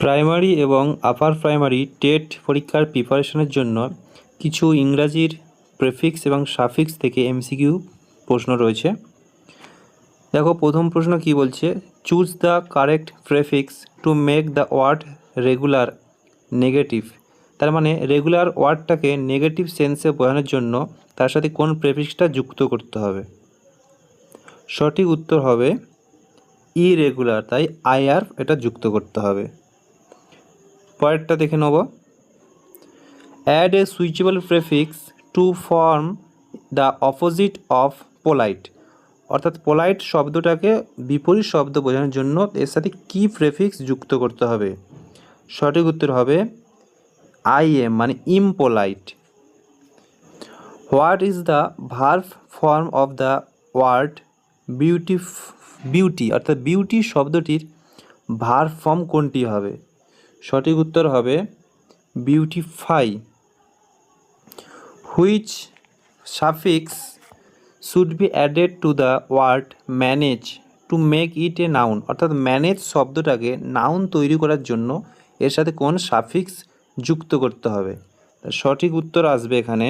Primary এবং upper primary TET পরীক্ষার প্রিপারেশনের জন্য কিছু ইংরাজির প্রেফিক্স এবং সাফিক্স থেকে এমসিকিউ প্রশ্ন রয়েছে। দেখো প্রথম প্রশ্ন কি বলছে, choose the correct prefix to make the word regular negative. তার মানে রেগুলার ওয়ার্ডটাকে নেগেটিভ সেন্সে বোঝানোর জন্য তার সাথে কোন প্রেফিক্সটা যুক্ত করতে হবে। সঠিক উত্তর হবে ইরেগুলার, তাই আইআর এটা যুক্ত করতে হবে। পরেরটা দেখে নেব, add a suitable prefix to form the opposite of polite. অর্থাৎ পোলাইট শব্দটাকে বিপরীত শব্দ বোঝানোর জন্য এর সাথে কী প্রেফিক্স যুক্ত করতে হবে। সঠিক উত্তর হবে I M impolite. What is the verb form of the word beauty. অর্থাৎ বিউটি শব্দটির ভার্ব ফর্ম কোনটি হবে। সঠিক উত্তর হবে beautify. Which suffix should be added to the word manage to make it a noun. অর্থাৎ ম্যানেজ শব্দটাকে noun তৈরি করার জন্য এর সাথে কোন সাফিক্স যুক্ত করতে হবে। সঠিক উত্তর আসবে এখানে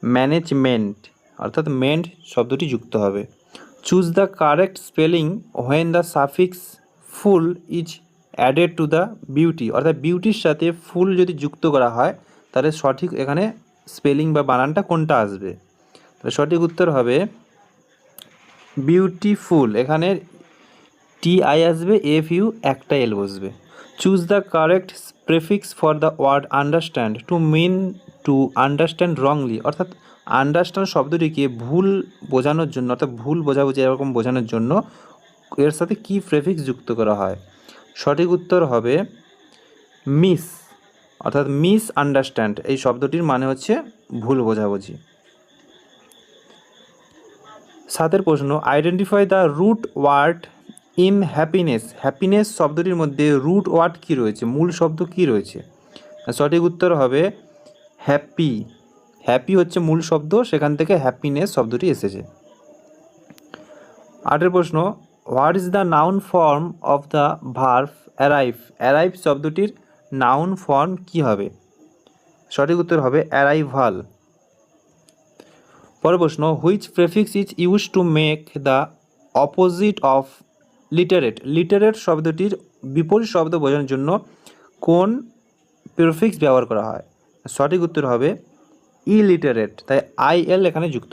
ম্যানেজমেন্ট, অর্থাৎ মেন্ট শব্দটি যুক্ত হবে। Choose the correct spelling when the suffix full is added to the beauty. অর্থাৎ বিউটির সাথে ফুল যদি যুক্ত করা হয় তাহলে সঠিক এখানে স্পেলিং বা বানানটা কোনটা আসবে। তাহলে সঠিক উত্তর হবে বিউটিফুল, এখানে টিআই আসবে, এফ ইউ একটা এল বসবে। Choose the correct prefix for the word understand to mean to understand wrongly. অর্থাৎ আন্ডারস্ট্যান্ড শব্দটিকে ভুল বোঝানোর জন্য, অর্থাৎ ভুল বোঝাবুঝি এরকম বোঝানোর জন্য এর সাথে কী প্রেফিক্স যুক্ত করা হয়। সঠিক উত্তর হবে মিস, অর্থাৎ মিস আন্ডারস্ট্যান্ড এই শব্দটির মানে হচ্ছে ভুল বোঝাবুঝি। সাতের প্রশ্ন, identify the root word in happiness. Happiness শব্দটির মধ্যে রুট ওয়ার্ড কী রয়েছে, মূল শব্দ কী রয়েছে। সঠিক উত্তর হবে হ্যাপি। হ্যাপি হচ্ছে মূল শব্দ, সেখান থেকে হ্যাপিনেস শব্দটি এসেছে। আটের প্রশ্ন, what is the noun form of the verb arrive. Arrive শব্দটির নাউন ফর্ম কী হবে। সঠিক উত্তর হবে অ্যারাইভাল। পরের প্রশ্ন, which prefix is use to make the opposite of literate. Literate শব্দটির বিপরীত শব্দ বোঝানোর জন্য কোন প্রেফিক্স ব্যবহার করা হয়। সঠিক উত্তর হবে ইলিটারেট, তাই আইএল এখানে যুক্ত